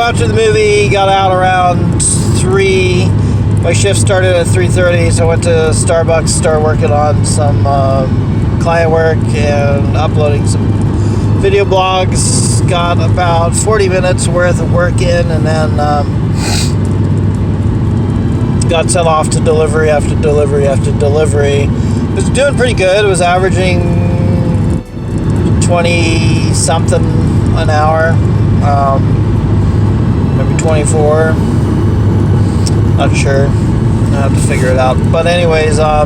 after the movie, got out around 3. My shift started at 3:30, so I went to Starbucks, started working on some client work and uploading some video blogs. Got about 40 minutes worth of work in, and then got sent off to delivery after delivery after delivery. It was doing pretty good. It was averaging 20 something an hour, maybe 24. Not sure. I have to figure it out. But anyways, I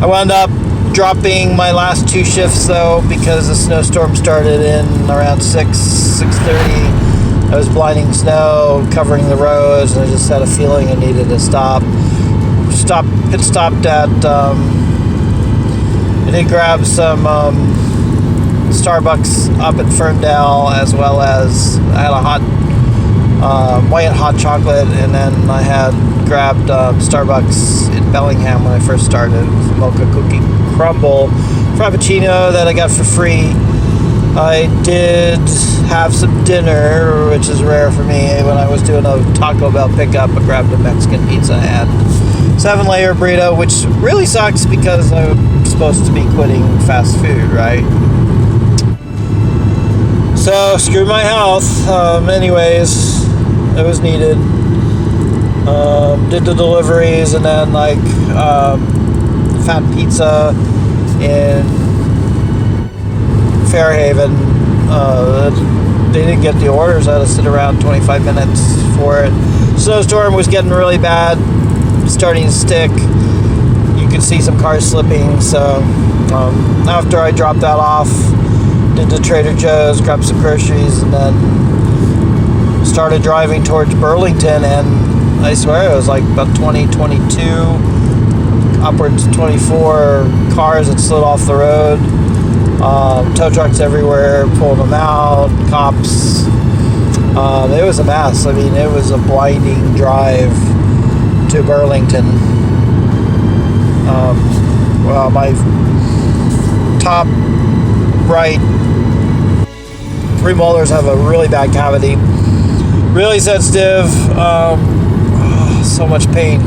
wound up dropping my last 2 shifts though, because the snowstorm started in around 6:30. I was blinding snow, covering the roads, and I just had a feeling I needed to stop. Pit stopped at. I did grab some Starbucks up in Ferndale, as well as I had a white hot chocolate, and then I had grabbed Starbucks in Bellingham when I first started, mocha cookie crumble frappuccino that I got for free. I did have some dinner, which is rare for me. When I was doing a Taco Bell pickup, I grabbed a Mexican pizza and 7-layer burrito, which really sucks because I'm supposed to be quitting fast food, right? So, screw my health. Anyways, it was needed. Did the deliveries, and then Fat Pizza in Fairhaven. They didn't get the orders. I had to sit around 25 minutes for it. Snowstorm was getting really bad, starting to stick. You could see some cars slipping. So after I dropped that off, did the Trader Joe's, grabbed some groceries, and then started driving towards Burlington. And I swear it was like about 22, upwards to 24 cars that slid off the road. Tow trucks everywhere, pulling them out, cops. It was a mess. I mean, it was a blinding drive to Burlington. Well, my top right 3 molars have a really bad cavity. Really sensitive. So much pain.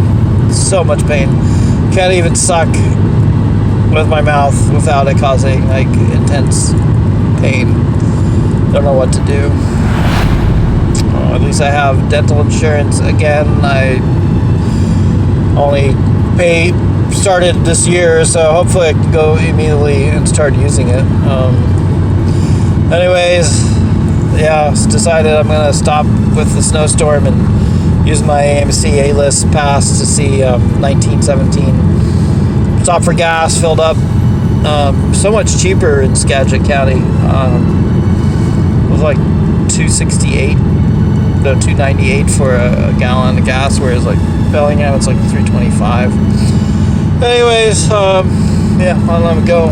So much pain. Can't even suck with my mouth without it causing like intense pain. Don't know what to do. At least I have dental insurance again. I only started this year, so hopefully I can go immediately and start using it. Anyways, yeah, decided I'm gonna stop with the snowstorm and use my AMC A-list pass to see 1917. Stopped for gas, filled up. So much cheaper in Skagit County. It was like $2.98 for a gallon of gas, whereas like Bellingham it's like $3.25. Anyways, yeah, I'll let it go.